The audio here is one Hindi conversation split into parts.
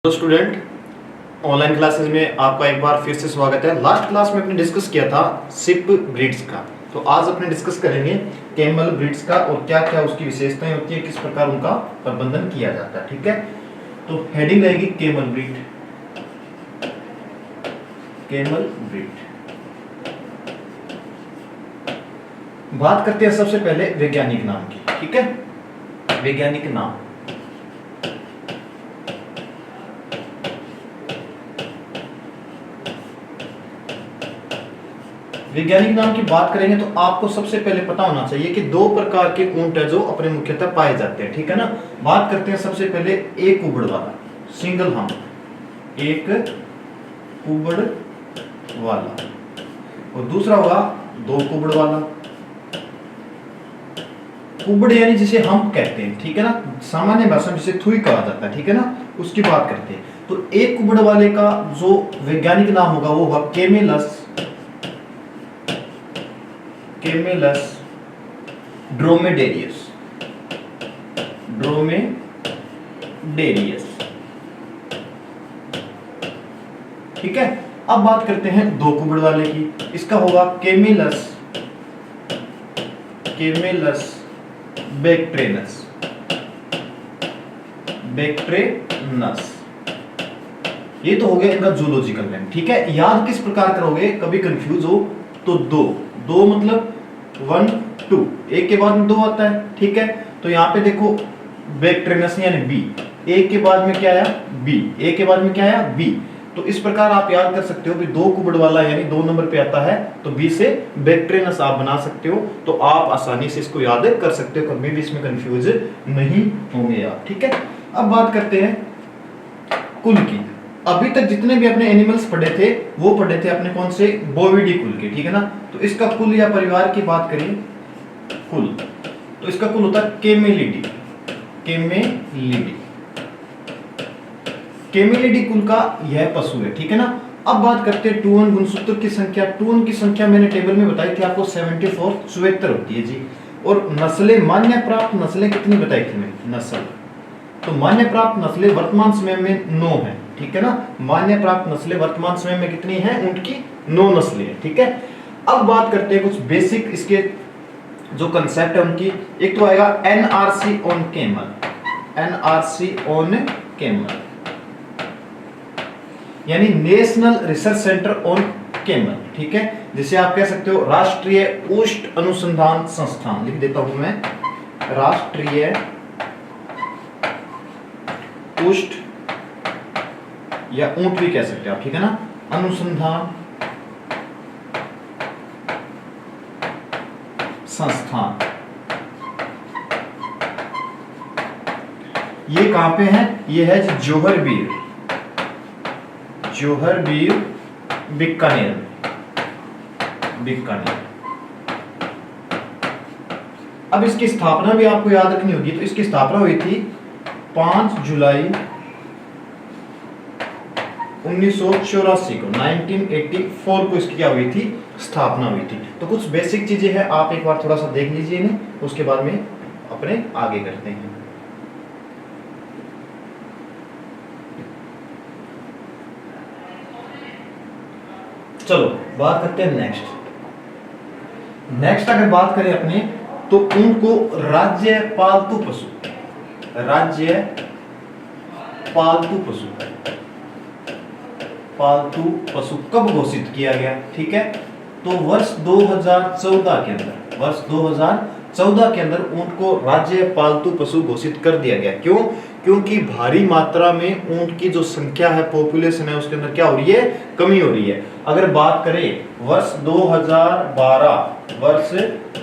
तो स्टूडेंट, ऑनलाइन क्लासेस में आपका एक बार फिर से स्वागत है। लास्ट क्लास में अपने डिस्कस किया था शिप ब्रीड्स का, तो आज अपने डिस्कस करेंगे कैमल ब्रीड्स का और क्या क्या उसकी विशेषताएं होती है, किस प्रकार उनका प्रबंधन किया जाता है। ठीक है, तो हेडिंग रहेगी कैमल ब्रीड। कैमल ब्रीड बात करते हैं सबसे पहले वैज्ञानिक नाम की। ठीक है, वैज्ञानिक नाम। वैज्ञानिक नाम की बात करेंगे तो आपको सबसे पहले पता होना चाहिए कि दो प्रकार के ऊंट है जो अपने मुख्यतः पाए जाते हैं। ठीक है ना, बात करते हैं सबसे पहले एक कुबड़ वाला, सिंगल हम, एक कुबड़ वाला, और दूसरा होगा दो कुबड़ वाला। कुबड़ यानी जिसे हम कहते हैं, ठीक है ना, सामान्य भाषा में जिसे थुई कहा जाता है, ठीक है ना, उसकी बात करते हैं। तो एक कुबड़ वाले का जो वैज्ञानिक नाम होगा वो होगा कैमेलस, कैमेलस ड्रोमेडेरियस, ड्रोमेडेरियस। ठीक है, अब बात करते हैं दो कुबड़ वाले की। इसका होगा कैमेलस, कैमेलस बैक्ट्रेनस, बैक्ट्रेनस। ये तो हो गया इनका जूलॉजिकल नेम। ठीक है, याद किस प्रकार करोगे, कभी कंफ्यूज हो तो दो दो मतलब 1 2, एक के बाद में दो आता है। ठीक है, तो यहाँ पे देखो बैक्ट्रेनस यानी बी, एक के बाद में क्या आया बी, एक के बाद में क्या आया बी। तो इस प्रकार आप याद कर सकते हो कि दो कुबड़ वाला यानी 2 नंबर पे आता है, तो बी से बैक्ट्रेनस आप बना सकते हो। तो आप आसानी से इसको याद कर सकते हो, कभी भी इसमें कंफ्यूज नहीं होंगे आप। ठीक है, अब बात करते हैं कुल की। अभी तक जितने भी अपने एनिमल्स पढ़े थे वो पढ़े थे अपने कौन से, बोविडी कुल के। ठीक है ना, तो इसका कुल या परिवार की बात करें कुल, तो इसका कुल होता है कैमेलिडी, कैमेलिडी, कैमेलिडी कुल का यह पशु है। ठीक है ना, अब बात करते हैं टूअन गुणसूत्र की संख्या। टूअन की संख्या मैंने टेबल में बताई थी आपको 74, 74 होती है जी। और नस्लें, मान्य प्राप्त नस्लें कितनी बताई थी मैंने, नस्ल, तो मान्य प्राप्त नस्लें वर्तमान समय में 9 है। ठीक है ना, मान्य प्राप्त नस्लें वर्तमान समय में कितनी हैं, उनकी 9 नस्लें हैं। ठीक है, अब बात करते हैं कुछ बेसिक इसके जो कंसेप्ट है उनकी। एक तो आएगा NRC on camel, NRC on camel यानी national research centre on camel. ठीक है, जिसे आप कह सकते हो राष्ट्रीय ऊष्ट अनुसंधान संस्थान, लिख देता हूं मैं, राष्ट्रीय ऊष्ट या ऊंट भी कह सकते हो आप। ठीक है ना, अनुसंधान संस्थान। ये कहां पे है, ये है जोहरबीर, जोहरबीर बीकानेर, बीकानेर। अब इसकी स्थापना भी आपको याद रखनी होगी। तो इसकी स्थापना हुई थी 5 जुलाई 1984 को, 1984 को इसकी क्या हुई थी, स्थापना हुई थी। तो कुछ बेसिक चीजें हैं, आप एक बार थोड़ा सा देख लीजिए इन्हें, उसके बाद में अपने आगे करते हैं। चलो बात करते हैं नेक्स्ट। नेक्स्ट अगर बात करें अपने, तो ऊंट को राज्य पालतू पशु, राज्य पालतू पशु, पालतू पशु कब घोषित किया गया। ठीक है, तो वर्ष 2014 के अंदर, वर्ष 2014 के अंदर ऊंट को राज्य पालतू पशु घोषित कर दिया गया। क्यों, क्योंकि भारी मात्रा में ऊंट की जो संख्या है, पॉपुलेशन है, उसके अंदर क्या हो रही है, कमी हो रही है। अगर बात करें वर्ष 2012, वर्ष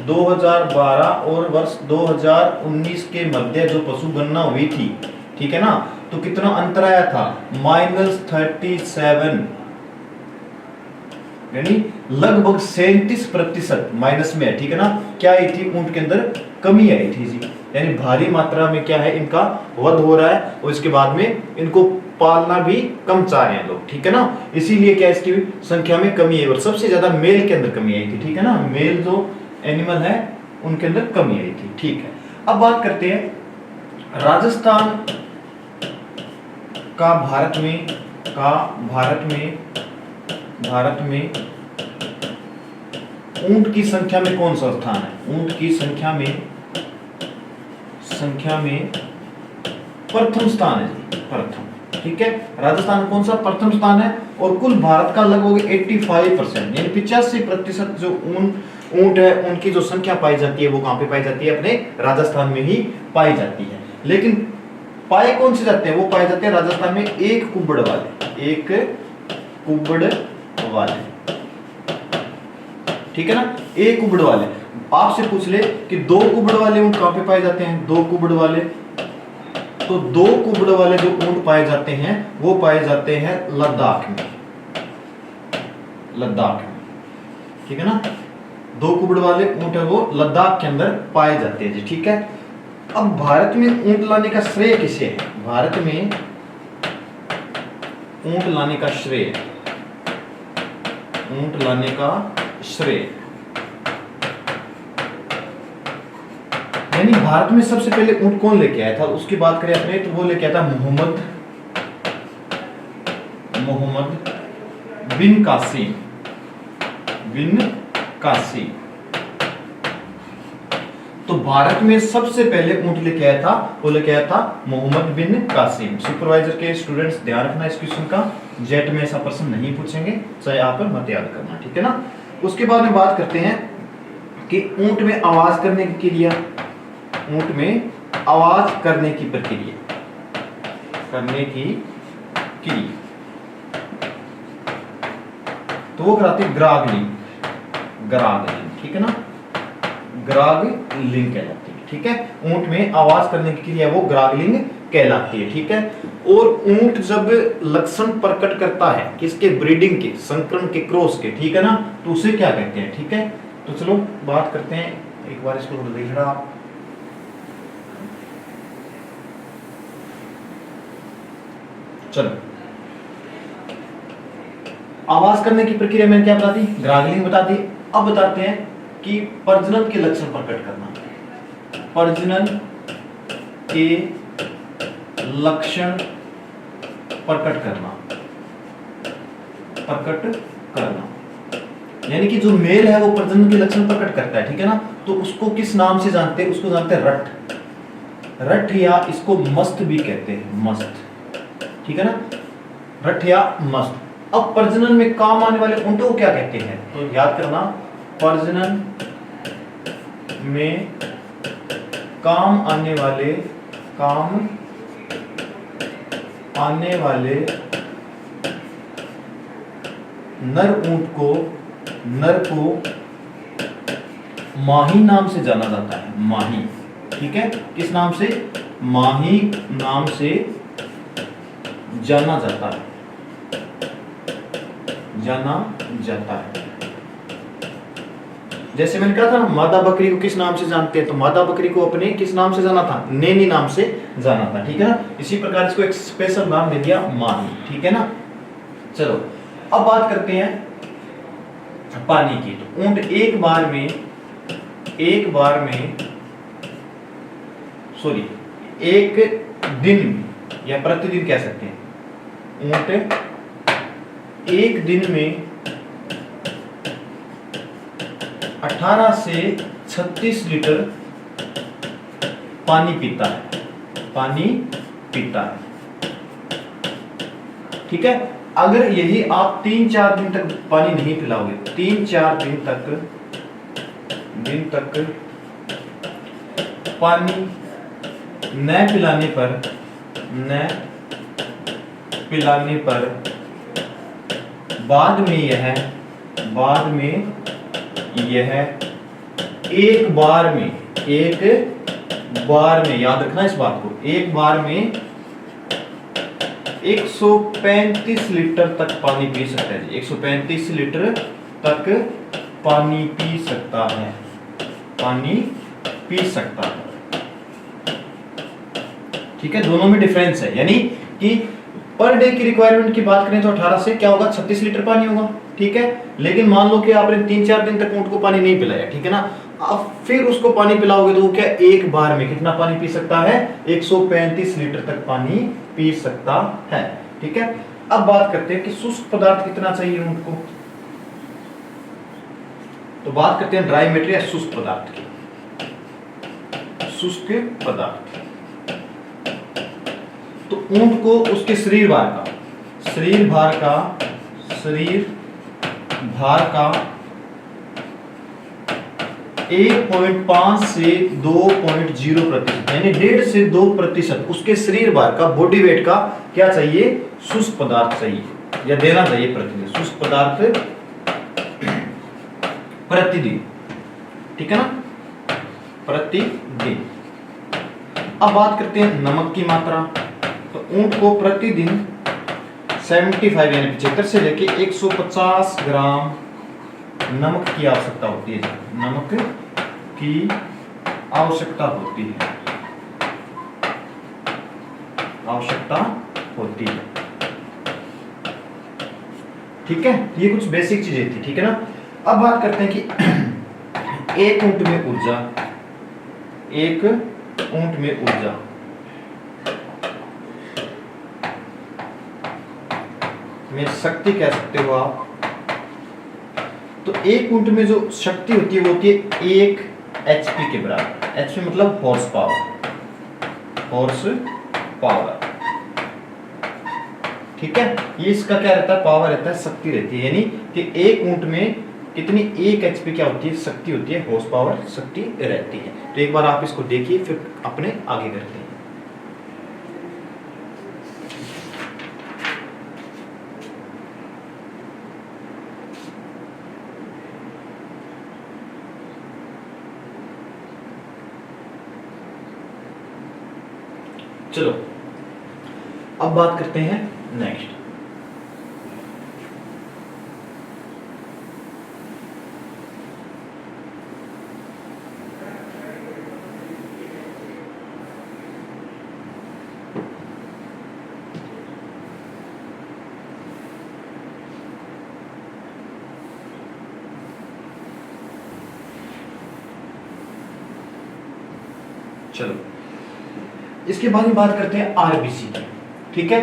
2012 और वर्ष 2019 के मध्य जो पशु गणना हुई थी, ठीक है ना, तो कितना अंतर आया था, -37, यानी लगभग 37% माइनस में है। ठीक है ना, क्या आई थी, ऊंट के अंदर कमी आई थी जी, यानी भारी मात्रा में क्या है, इनका वध हो रहा है और इसके बाद में इनको पालना भी कम चाह रहे हैं लोग। ठीक है ना, इसीलिए क्या इसकी संख्या में कमी है। और सबसे ज्यादा मेल के अंदर कमी आई थी। ठीक है ना, मेल जो एनिमल है उनके अंदर कमी आई थी। ठीक है, अब बात करते हैं राजस्थान का भारत में ऊंट की संख्या में कौन सा स्थान है? ऊंट की संख्या में प्रथम स्थान है जी, प्रथम। ठीक है, राजस्थान कौन सा प्रथम स्थान है, और कुल भारत का लगभग 85% यानी 85% जो ऊंट है उनकी जो संख्या पाई जाती है वो कहां पे पाई जाती है? अपने राजस्थान में ही पाई जाती है। लेकिन पाए कौन से जाते हैं? वो पाए जाते हैं राजस्थान में एक कुबड़ वाले, ठीक है ना, एक कुबड़ वाले। आपसे पूछ ले कि दो कुबड़ वाले ऊंट कहां पे पाए जाते हैं? दो कुबड़ वाले, तो दो कुबड़ वाले जो ऊंट पाए जाते हैं वो पाए जाते हैं लद्दाख में, ठीक है ना। दो कुबड़ वाले ऊंट है वो लद्दाख के अंदर पाए जाते हैं जी, ठीक है। अब भारत में ऊंट लाने का श्रेय किसे है? भारत में ऊंट लाने का श्रेय यानी भारत में सबसे पहले ऊंट कौन लेके आया था उसकी बात करें अपने, तो वो लेके आया था मोहम्मद बिन कासिम। तो भारत में सबसे पहले ऊंट लेके आया था, वो लेके आया था मोहम्मद बिन कासिम। सुपरवाइजर के स्टूडेंट्स ध्यान रखना इस क्वेश्चन का, जेट में ऐसा प्रश्न नहीं पूछेंगे, चाहे आप मत याद करना, ठीक है ना। उसके बाद में बात करते हैं कि ऊंट में आवाज करने की क्रिया, ऊंट में आवाज करने की प्रक्रिया, तो वो कराती है ग्रागलिंग, ठीक है ना, ग्रागलिंग कहलाती है, ठीक है। ऊंट में आवाज करने की क्रिया वो ग्रागलिंग कहलाती है, ठीक है। और ऊंट जब लक्षण प्रकट करता है किसके? ब्रीडिंग के, संकरण के, क्रॉस के, ठीक है ना, तो उसे क्या कहते हैं? ठीक है, तो चलो बात करते हैं, एक बार इसको देख रहा आप। चलो, आवाज करने की प्रक्रिया मैंने क्या बता दी? ग्रागलिंग बता दी। अब बताते हैं कि प्रजनन के लक्षण प्रकट करना, प्रजनन के लक्षण प्रकट करना यानी कि जो मेल है वो प्रजनन के लक्षण प्रकट करता है, ठीक है ना। तो उसको किस नाम से जानते हैं? उसको जानते हैं रट, या इसको मस्त भी कहते हैं, मस्त, ठीक है ना, रट या मस्त। अब प्रजनन में काम आने वाले ऊंटों को क्या कहते हैं? तो याद करना, प्रजनन में काम आने वाले नर को माही नाम से जाना जाता है, माही, ठीक है। किस नाम से? माही नाम से जाना जाता है। जैसे मैंने कहा था ना, मादा बकरी को किस नाम से जानते हैं? तो मादा बकरी को अपने किस नाम से जाना था? नैनी नाम से जाना था, ठीक है ना। इसी प्रकार इसको एक स्पेशल नाम दे दिया, माही, ठीक है ना। चलो अब बात करते हैं पानी की। तो ऊंट एक दिन या प्रतिदिन कह सकते हैं, ऊंट एक दिन में 18 से 36 लीटर पानी पीता है, ठीक है। अगर यही आप 3-4 दिन तक पानी नहीं पिलाओगे, 3-4 दिन तक पानी न पिलाने पर बाद में यह एक बार में याद रखना इस बात को, एक बार में 135 लीटर तक पानी पी सकता है। 135 लीटर तक पानी पी सकता है, ठीक है। दोनों में डिफरेंस है, यानी कि पर डे की रिक्वायरमेंट की बात करें तो 18 से क्या होगा? 36 लीटर पानी होगा, ठीक है। लेकिन मान लो कि आपने 3-4 दिन तक ऊंट को पानी नहीं पिलाया, ठीक है ना, अब फिर उसको पानी पिलाओगे तो वो क्या एक बार में कितना पानी पी सकता है? 135 लीटर तक पानी पी सकता है। ठीक है, अब बात करते हैं कि शुष्क पदार्थ कितना चाहिए ऊंट को। तो बात करते हैं ड्राई मैटर या शुष्क पदार्थ की। शुष्क पदार्थ तो ऊंट को उसके शरीर भार का 1.5 से 2.0% यानी 1.5 से 2% उसके शरीर भार का, बॉडी वेट का क्या चाहिए, शुष्क पदार्थ चाहिए या देना चाहिए प्रतिदिन, शुष्क पदार्थ प्रतिदिन। ठीक है ना, प्रतिदिन। अब बात करते हैं नमक की मात्रा। तो ऊंट को प्रतिदिन 75 यानी 75 से लेके 150 ग्राम नमक की आवश्यकता होती है। नमक की आवश्यकता होती है। ठीक है, ये कुछ बेसिक चीजें थी। ठीक है ना, अब बात करते हैं कि एक ऊंट में ऊर्जा में शक्ति कह सकते हो आप। तो एक ऊंट में जो शक्ति होती है वो होती है 1 HP के बराबर। HP मतलब हॉर्स पावर। ठीक है, ये इसका क्या रहता है, पावर रहता है, शक्ति रहती है। यानी कि एक ऊंट में कितनी 1 HP क्या होती है, शक्ति होती है, हॉर्स पावर शक्ति रहती है। तो एक बार आप इसको देखिए, फिर अपने आगे करते हैं। चलो अब बात करते हैं नेक्स्ट। चलो इसके बाद में बात करते हैं आरबीसी की। ठीक है,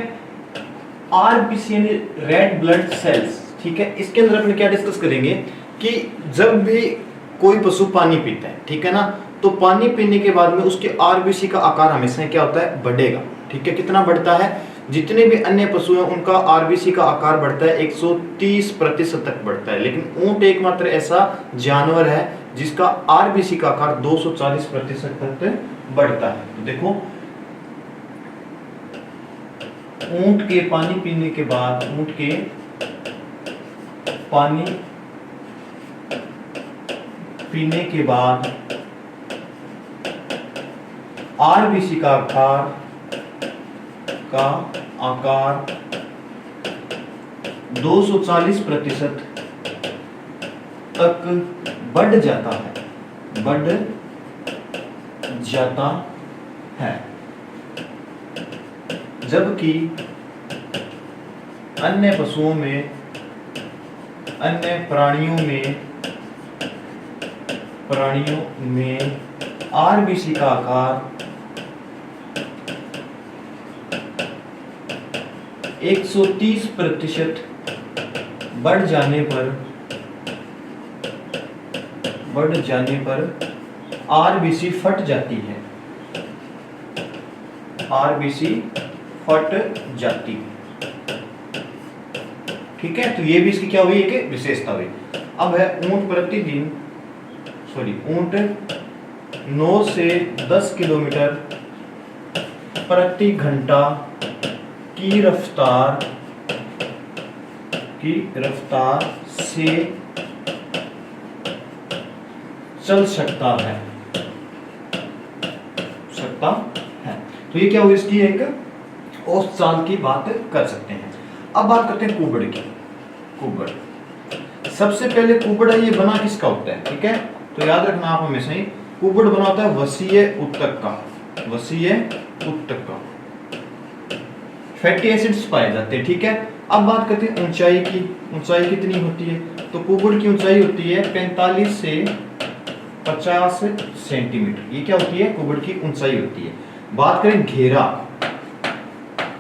आरबीसी यानी रेड ब्लड सेल्स। ठीक है, इसके अंदर अपने क्या डिस्कस करेंगे कि जब भी कोई पशु पानी पीता है, ठीक है ना, तो पानी पीने के बाद में उसके आरबीसी का आकार हमेशा क्या होता है, बढ़ेगा। ठीक है, कितना बढ़ता है, जितने भी अन्य पशु हैं उनका आरबीसी का आकार बढ़ता है 130% तक बढ़ता है, लेकिन ऊंट एकमात्र ऐसा जानवर है जिसका आरबीसी का आकार 240% तक बढ़ता है। तो देखो, ऊंट के पानी पीने के बाद, ऊंट के पानी पीने के बाद आरबीसी का आकार 240% तक बढ़ जाता है, जबकि अन्य पशुओं में, अन्य प्राणियों में आरबीसी का आकार 130% बढ़ जाने पर आरबीसी फट जाती है, आरबीसी फट जाती है। ठीक है, तो ये भी इसकी क्या हुई, एक विशेषता हुई। अब है ऊंट 9 से 10 किलोमीटर प्रति घंटा की रफ्तार से चल सकता है। तो ये क्या हुई, इसकी एक औसत चाल की बात कर सकते हैं। अब बात करते हैं कुबड़ की। कुबड़, सबसे पहले कुबड़ है, ये बना किसका होता है, ठीक है, तो याद रखना आप हमेशा ही, कुबड़ बना होता है वसीय ऊतक का, फैटी एसिड्स पाए जाते हैं। ठीक है, अब बात करते हैं ऊंचाई की। ऊंचाई कितनी होती है, तो कुबड़ की ऊंचाई होती है 45 से 50 सेंटीमीटर। ये क्या होती है, कुबड़ की ऊंचाई होती है। बात करें घेरा,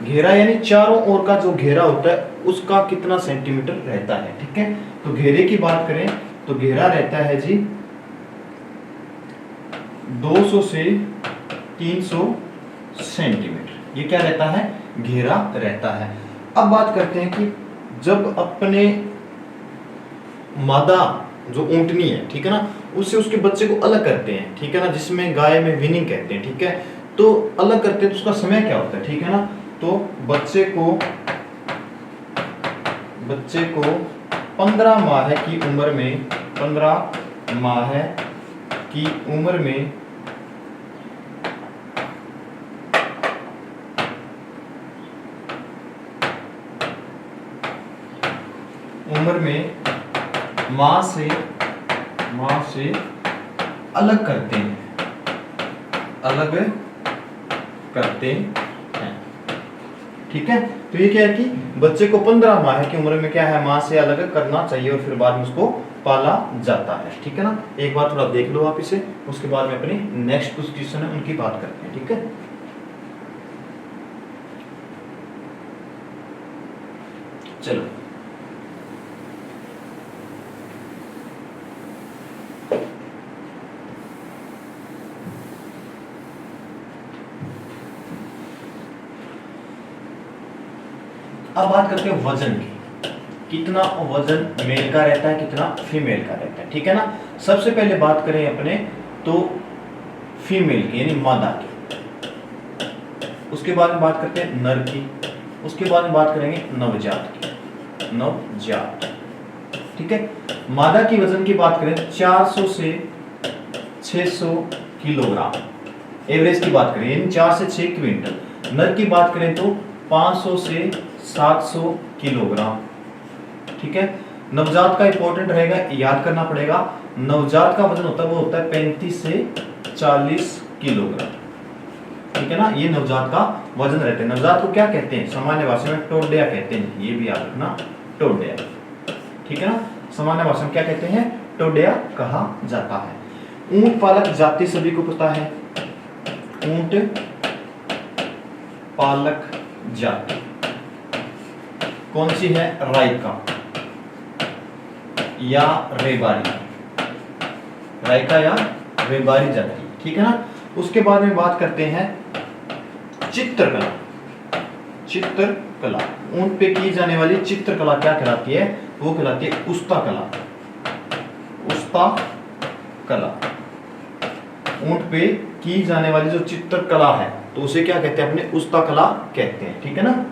घेरा यानी चारों ओर का जो घेरा होता है उसका कितना सेंटीमीटर रहता है। ठीक है, तो घेरे की बात करें तो घेरा रहता है जी 200 से 300 सेंटीमीटर। ये क्या रहता है, घेरा रहता है। अब बात करते हैं कि जब अपने मादा जो ऊंटनी है, ठीक है ना, उससे उसके बच्चे को अलग करते हैं, ठीक है ना, जिसमें गाय में विनिंग कहते हैं। ठीक है, तो अलग करते हैं तो उसका समय क्या होता है, ठीक है ना, तो बच्चे को 15 माह की उम्र में 15 माह की उम्र में माँ से अलग करते हैं, ठीक है। तो ये क्या है कि बच्चे को 15 माह की उम्र में क्या है, माँ से अलग करना चाहिए और फिर बाद में उसको पाला जाता है। ठीक है ना, एक बार थोड़ा देख लो आप इसे, उसके बाद में अपनी नेक्स्ट कुछ क्वेश्चन है उनकी बात करते हैं। ठीक है, चलो अब बात करते हैं वजन की, कितना वजन मेल का रहता है, कितना फीमेल का रहता है। ठीक है ना, सबसे पहले बात करें अपने तो फीमेल की यानी मादा की, उसके बाद में बात करते हैं नर की, उसके बाद में बात करेंगे नवजात की, नवजात। ठीक है, मादा की वजन की बात करें 400 से 600 किलोग्राम एवरेज की बात करें, यानी 4 से 6 क्विंटल। नर की बात करें तो 500 से 700 किलोग्राम। ठीक है, नवजात का इंपॉर्टेंट रहेगा, याद करना पड़ेगा, नवजात का वजन होता है वो होता है 35 से 40 किलोग्राम। ठीक है ना, ये नवजात का वजन रहता है। नवजात को क्या कहते हैं, सामान्य भाषा में टोड्या कहते हैं, ये भी याद रखना, टोड्या। ठीक है ना, सामान्य भाषा में क्या कहते हैं, टोड्या कहा जाता है। ऊंट पालक जाति सभी को पता है, ऊंट पालक जाति कौन सी है, राइका या रेबारी, राइका या रेबारी जाति। ठीक है ना, उसके बाद में बात करते हैं चित्रकला। चित्रकला ऊंट पे की जाने वाली चित्रकला क्या कहलाती है, वो कहलाती है उस्ता कला। उस्ता कला, ऊंट पे की जाने वाली जो चित्रकला है तो उसे क्या कहते हैं, अपने उस्ता कला कहते हैं। ठीक है ना,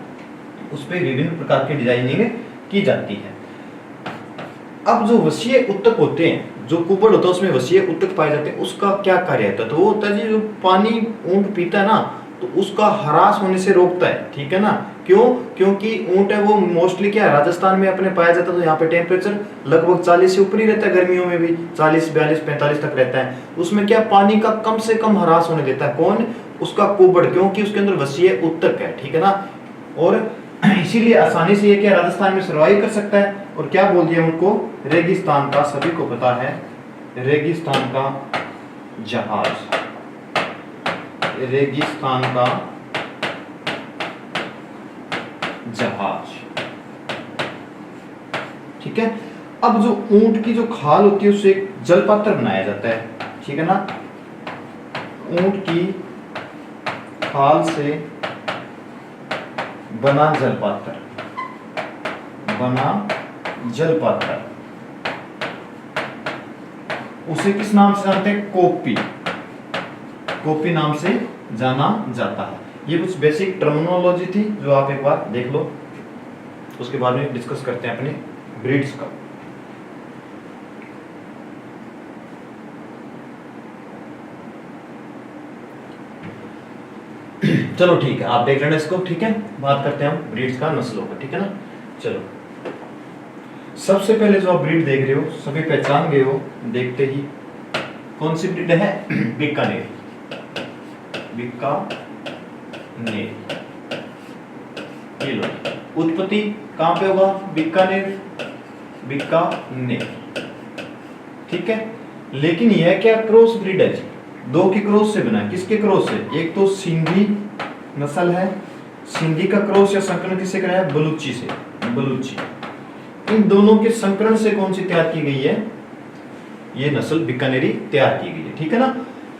उस पे विभिन्न प्रकार की डिजाइनिंग की जाती है। अब जो वसीय उत्तक होते हैं, जो कुबड़ होता है उसमें वसीय उत्तक पाए जाते हैं, उसका क्या कार्य होता है, तो वो होता है जी जो पानी ऊंट पीता है ना तो उसका ह्रास होने से रोकता है। ठीक है ना, क्यों, क्योंकि ऊंट है वो मोस्टली क्या राजस्थान में अपने पाया जाता है, तो यहाँ पे टेम्परेचर लगभग 40 से ऊपर ही रहता है, गर्मियों में भी 40, 42, 45 तक रहता है। उसमें क्या पानी का कम से कम ह्रास होने देता है, कौन, उसका कुबड़, क्योंकि उसके अंदर वसीय उत्तक है। ठीक है ना, और इसीलिए आसानी से ये क्या राजस्थान में सर्वाइव कर सकता है। और क्या बोल दिया उनको, रेगिस्तान का, सभी को पता है, रेगिस्तान का जहाज, रेगिस्तान का जहाज। ठीक है, अब जो ऊंट की जो खाल होती है उससे एक जलपात्र बनाया जाता है। ठीक है ना, ऊंट की खाल से बना जलपात्र, उसे किस नाम से जानते हैं, कोपी नाम से जाना जाता है। ये कुछ बेसिक टर्मिनोलॉजी थी जो आप एक बार देख लो, उसके बाद में डिस्कस करते हैं अपने ब्रीड्स का। चलो ठीक है, आप देख लेना इसको। ठीक है, बात करते हैं हम ब्रीड्स का, नस्लों का। ठीक है ना, चलो सबसे पहले जो आप ब्रीड देख रहे हो सभी पहचान गए हो देखते ही, कौन सी ब्रीड है, बीकानेर। ये लो, उत्पत्ति कहां पे होगा, बीकानेर। ठीक है, लेकिन यह क्या क्रॉस ब्रीड है, दो की क्रॉस से बना है। किसके क्रॉस से, एक तो सिंधी नस्ल है सिंधी का क्रॉस या संकरण किससे कराया है? बलूची से, बलूची। इन दोनों के संकरण से कौन सी तैयार की गई है? ये नस्ल बीकानेरी तैयार की गई है, ठीक है ना।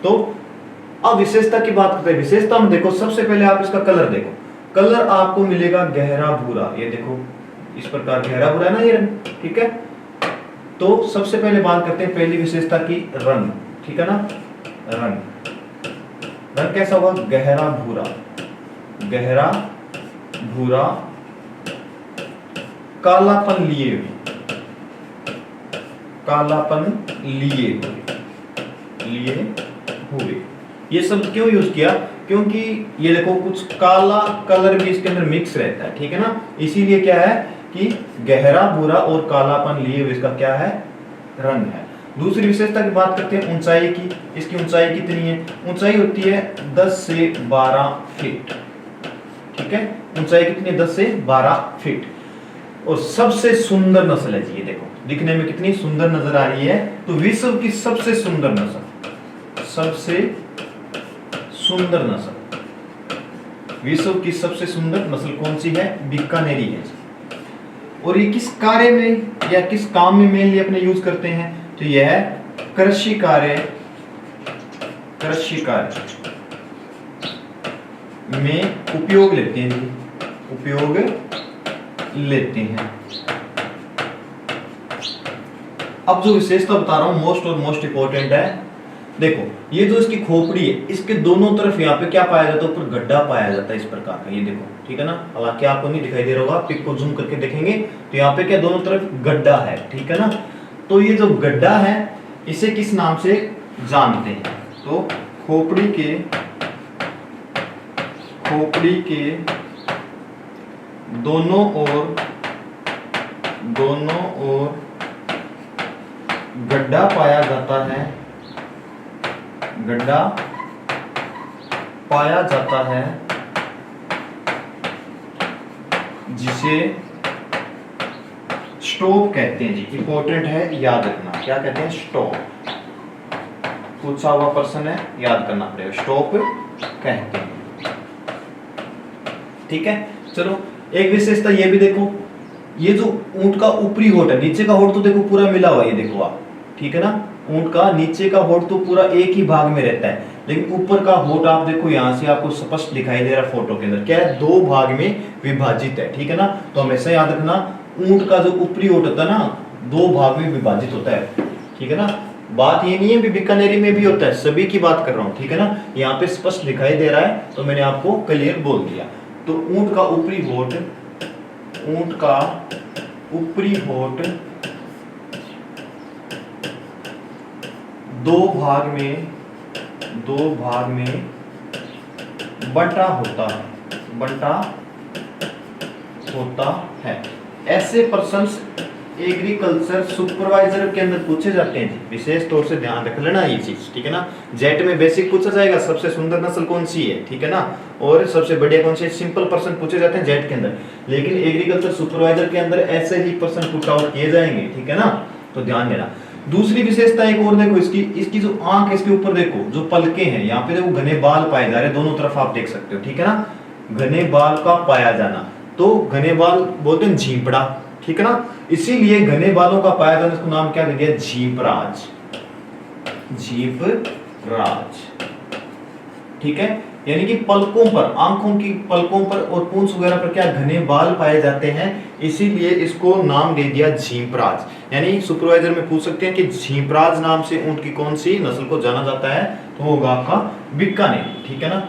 तो अब विशेषता की बात करते हैं। विशेषता में देखो, सबसे पहले आप इसका कलर देखो, कलर आपको मिलेगा गहरा भूरा, ये देखो इस प्रकार गहरा भूरा है ना ये रंग, ठीक है। तो सबसे पहले बात करते हैं पहली विशेषता की, रंग, ठीक है ना। रंग, रंग कैसा होगा? गहरा भूरा, गहरा भूरा, कालापन लिए हुए, कालापन लिए हुए। ये शब्द क्यों यूज किया? क्योंकि ये देखो कुछ काला कलर भी इसके अंदर मिक्स रहता है, ठीक है ना। इसीलिए क्या है कि गहरा भूरा और कालापन लिए हुए इसका क्या है? रंग है। दूसरी विशेषता की बात करते हैं ऊंचाई की। इसकी ऊंचाई कितनी है? ऊंचाई होती है 10 से 12 फीट, ठीक है। ऊंचाई कितनी है? 10 से 12 फीट। और सबसे सुंदर नस्ल है जी, ये देखो दिखने में कितनी सुंदर नजर आ रही है। तो विश्व की सबसे सुंदर नस्ल, सबसे सुंदर नस्ल, विश्व की सबसे सुंदर नस्ल कौन सी है? बीकानेरी है। और ये किस कार्य में या किस काम में मेनली अपने यूज करते हैं? तो यह है कृषि कार्य, कृषि कार्य में उपयोग लेते हैं, उपयोग लेते हैं। अब जो विशेषता बता रहा हूं मोस्ट और मोस्ट इंपॉर्टेंट है। देखो ये जो इसकी खोपड़ी है, इसके दोनों तरफ यहाँ पे क्या पाया जाता है? ऊपर गड्ढा पाया जाता है इस प्रकार का, ये देखो, ठीक है ना। हालांकि आपको नहीं दिखाई दे रहा होगा, पिक को जूम करके देखेंगे तो यहाँ पे क्या दोनों तरफ गड्ढा है, ठीक है ना। तो ये जो गड्ढा है इसे किस नाम से जानते हैं? तो खोपड़ी के दोनों ओर गड्ढा पाया जाता है, गड्ढा पाया जाता है, जिसे स्टॉप कहते हैं जी। इंपॉर्टेंट है, याद रखना। क्या कहते हैं? स्टॉप। पूछा हुआ प्रश्न है, याद करना पड़ेगा। स्टॉप कहते हैं, ठीक है। चलो एक विशेषता ये भी देखो, ये जो ऊंट का ऊपरी होठ है, नीचे का होठ तो देखो पूरा मिला हुआ है, ये देखो आप, ठीक है ना। ऊंट का नीचे का होठ तो पूरा एक ही भाग में रहता है, लेकिन ऊपर का होठ आप देखो यहां से आपको स्पष्ट दिखाई दे रहा है फोटो के अंदर, क्या है? 2 भाग में विभाजित है, ठीक है ना। तो हमेशा याद रखना, ऊंट का जो ऊपरी होठ होता है ना, 2 भाग में विभाजित होता है, ठीक है ना। बात ये नहीं है भी बीकानेरी में भी होता है, सभी की बात कर रहा हूं, ठीक है ना। यहाँ पे स्पष्ट दिखाई दे रहा है तो मैंने आपको क्लियर बोल दिया। तो ऊंट का ऊपरी होठ, ऊंट का ऊपरी होठ 2 भाग में बंटा होता है। ऐसे प्रश्न एग्रीकल्चर सुपरवाइजर के अंदर पूछे जाते हैं। विशेष तौर से ध्यान रख लेना ये चीज, ठीक है ना। जेट में बेसिक पूछा जाएगा सबसे सुंदर नस्ल कौन सी है, ठीक है ना, और सबसे बढ़िया कौन सी, सिंपल प्रश्न पूछे जाते हैं जेट के अंदर। लेकिन एग्रीकल्चर सुपरवाइजर के अंदर ऐसे ही प्रश्न पुट आउट किए जाएंगे, ठीक है ना। तो ध्यान देना। दूसरी विशेषता एक और देखो, इसकी जो आंख है, इसके ऊपर देखो जो पलके हैं, यहाँ पे देखो घने बाल पाए जा रहे हैं, दोनों तरफ आप देख सकते हो, ठीक है ना। घने बाल का पाया जाना, तो घने बाल बोलते हैं झींपड़ा, ठीक है ना। इसीलिए घने बालों का पाया जाना, इसको नाम क्या दे दिया? झींपराज, झींपराज, ठीक है। यानी कि पलकों पर, आंखों की पलकों पर और पूंछ वगैरह पर क्या घने बाल पाए जाते हैं, इसीलिए इसको नाम दे दिया झींपराज। यानी सुपरवाइजर में पूछ सकते हैं कि झींपराज नाम से ऊंट की कौन सी नस्ल को जाना जाता है, तो होगा आपका बीकानेरी, ठीक है ना।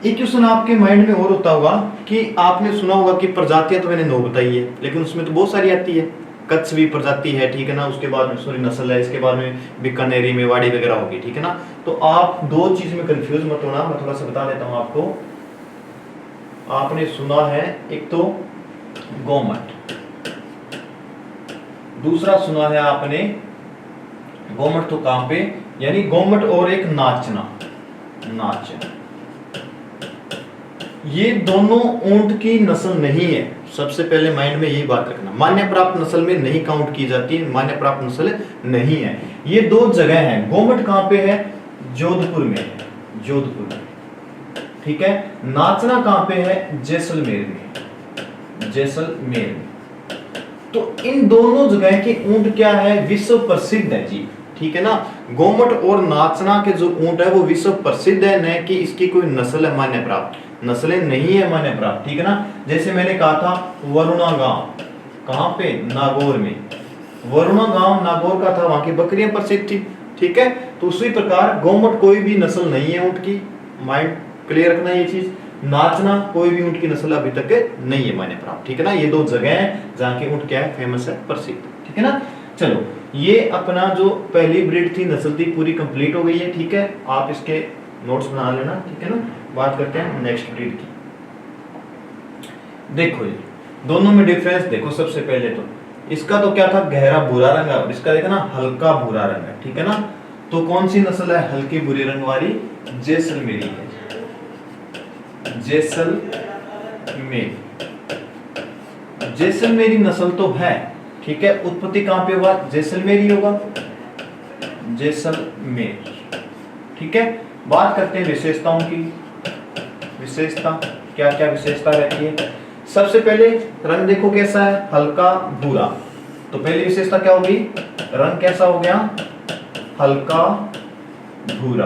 एक क्वेश्चन आपके माइंड में और होता होगा कि आपने सुना होगा कि प्रजातियां तो मैंने 9 बताई है, लेकिन उसमें तो बहुत सारी आती है। कच्छ भी प्रजाति है, ठीक है ना, उसके बाद में सॉरी नस्ल है, इसके बाद में बीकानेरी मेवाड़ी वगैरह होगी, ठीक है ना। तो आप 2 चीज में कंफ्यूज मत होना, मैं थोड़ा सा बता देता हूं आपको। आपने सुना है एक तो गोमट, दूसरा सुना है आपने गोमट तो कहां पे, यानी गोमट और एक नाचना, नाचना। ये दोनों ऊंट की नस्ल नहीं है, सबसे पहले माइंड में यही बात रखना। मान्य प्राप्त नस्ल में नहीं काउंट की जाती, मान्य प्राप्त नस्ल नहीं है। ये 2 जगह हैं। गोमट कहां पे है? जोधपुर में है, जोधपुर में, ठीक है। नाचना कहां पे है? जैसलमेर में, जैसलमेर में। तो इन दोनों जगह के ऊंट क्या है? विश्व प्रसिद्ध है जी, ठीक है ना। गोमट और नाचना के जो ऊंट है वो विश्व प्रसिद्ध है, न कि इसकी कोई नस्ल है मान्य प्राप्त, नस्लें नहीं है मान्य प्राप्त, ठीक है ना। जैसे मैंने कहा था वरुणा गांव, कहां पे? नागौर में। वरुणा गांव नागौर का था, वहां की बकरियां प्रसिद्ध थी, ठीक है। तो उसी प्रकार गोमट कोई भी नस्ल नहीं है ऊंट की, माइंड क्लियर रखना ये चीज। नाचना कोई भी ऊंट की नस्ल अभी तक नहीं है मान्य प्राप्त, ठीक है ना। ये दो जगह हैं जहां के ऊंट क्या है? फेमस है, प्रसिद्ध, ठीक है ना। चलो, ये अपना जो पहली ब्रीड थी, नस्ल थी, पूरी कंप्लीट हो गई है, ठीक है। आप इसके नोट्स बना लेना, ठीक है ना। बात करते हैं नेक्स्ट ब्रीड की। देखो जी, दोनों में डिफरेंस देखो। सबसे पहले तो इसका तो क्या था? गहरा भूरा रंग है, और इसका देखो ना हल्का भूरा रंग है, ठीक है ना। तो कौन सी नस्ल है हल्की भूरे रंग वाली? जैसलमेरी है, जैसलमेर, जैसलमेरी नस्ल तो है, ठीक है। उत्पत्ति कहां पे होगा? जैसलमेर ही होगा, जैसलमेर, ठीक है। बात करते हैं विशेषताओं की। विशेषता क्या क्या विशेषता रहती है? सबसे पहले रंग देखो कैसा है? हल्का भूरा। तो पहली विशेषता क्या होगी? रंग कैसा हो गया? हल्का भूरा,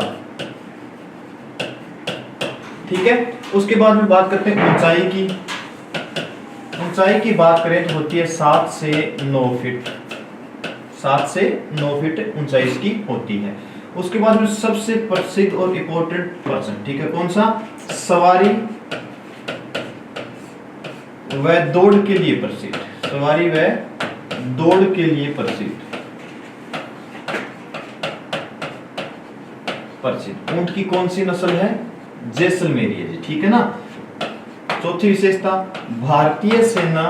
ठीक है। उसके बाद में बात करते हैं ऊंचाई की। ऊंचाई की बात करें तो होती है 7 से 9 फीट, 7 से 9 फीट ऊंचाई इसकी होती है। उसके बाद में सबसे प्रसिद्ध और इंपॉर्टेंट पर्सन, ठीक है, कौन सा? सवारी व दौड़ के लिए प्रसिद्ध, सवारी व दौड़ के लिए प्रसिद्ध, प्रसिद्ध ऊंट की कौन सी नस्ल है? जैसलमेरी है जी, ठीक है ना। चौथी विशेषता, भारतीय सेना,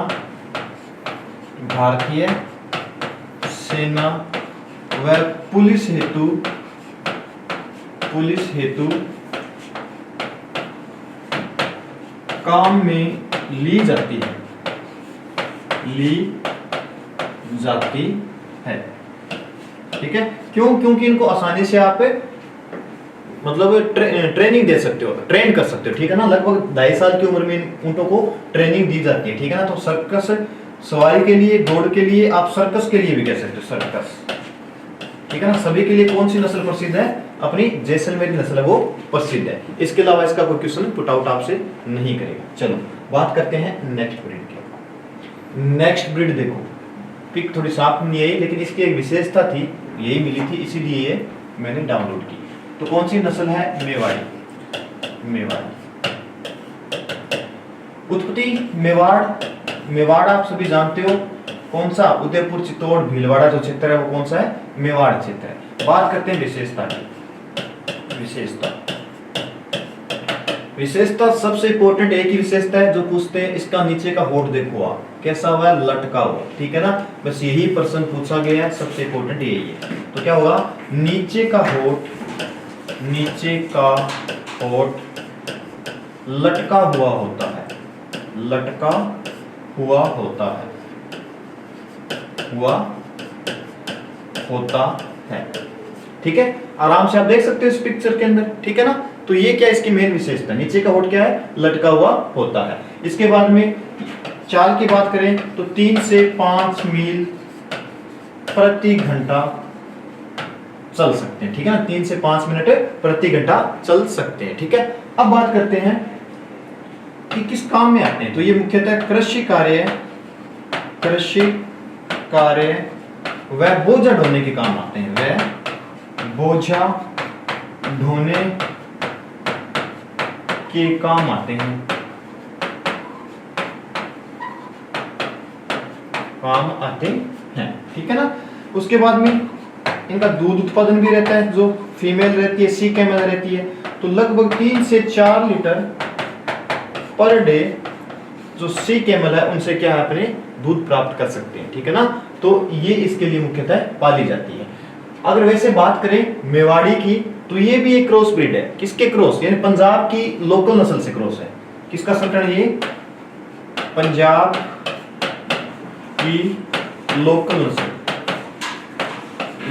भारतीय सेना व पुलिस हेतु, पुलिस हेतु काम में ली जाती है, ली जाती है, ठीक है। क्यों? क्योंकि इनको आसानी से आप मतलब ट्रेनिंग दे सकते हो, ट्रेन कर सकते हो, ठीक है ना। लगभग 2.5 साल की उम्र में ऊंटों को ट्रेनिंग दी जाती है, ठीक है ना। तो सर्कस सवारी के लिए, दौड़ के लिए, आप सर्कस के लिए भी कह सकते हो, सर्कस, ठीक है ना। सभी के लिए कौन सी नस्ल प्रसिद्ध है? अपनी जैसलमेरी नस्ल है वो प्रसिद्ध है। इसके अलावा इसका कोई क्वेश्चन पुट आउट आपसे नहीं करेगा। चलो बात करते हैं नेक्स्ट ब्रीड की। नेक्स्ट ब्रीड देखो, पिक थोड़ी साफ नहीं आई, लेकिन इसकी एक विशेषता थी, यही मिली थी, इसीलिए ये मैंने डाउनलोड की। तो कौन सी नस्ल है? मेवाड़ी, मेवाड़ी। उत्पत्ति मेवाड़, मेवाड़ आप सभी जानते हो, कौन सा? उदयपुर, चित्तौड़, भीलवाड़ा जो क्षेत्र है वो कौन सा है? मेवाड़ क्षेत्र है। बात करते हैं विशेषता की। विशेषता, विशेषता सबसे इंपॉर्टेंट एक ही विशेषता है जो पूछते हैं, इसका नीचे का होठ देखो आप कैसा हुआ है? लटका हुआ, ठीक है ना। बस यही प्रश्न पूछा गया है, सबसे इंपॉर्टेंट यही है। तो क्या होगा? नीचे का होठ, नीचे का होठ लटका हुआ होता है, लटका हुआ होता है, हुआ होता है, ठीक है। आराम से आप देख सकते हो इस पिक्चर के अंदर, ठीक है ना। तो ये क्या इसकी मेन विशेषता? नीचे का होठ क्या है? लटका हुआ होता है। इसके बाद में चाल की बात करें तो 3 से 5 मील प्रति घंटा चल सकते हैं, ठीक है ना। 3 से 5 मिनट प्रति घंटा चल सकते हैं, ठीक है। अब बात करते हैं कि किस काम में आते हैं। तो ये मुख्यतः कृषि कार्य, कृषि कार्य व बोझा ढोने के काम आते हैं, व बोझा ढोने के काम आते हैं, काम आते हैं, ठीक है ना। उसके बाद में इनका दूध उत्पादन भी रहता है, जो फीमेल रहती है, सी कैमल रहती है, तो लगभग 3 से 4 लीटर पर डे जो सी कैमल है उनसे क्या है? अपने दूध प्राप्त कर सकते हैं, ठीक है ना। तो ये इसके लिए मुख्यतः पाली जाती है। अगर वैसे बात करें मेवाड़ी की, तो ये भी एक क्रॉस ब्रीड है। किसके क्रॉस? यानी पंजाब की लोकल नस्ल से क्रॉस है। किसका संकरण? ये पंजाब की लोकल नस्ल,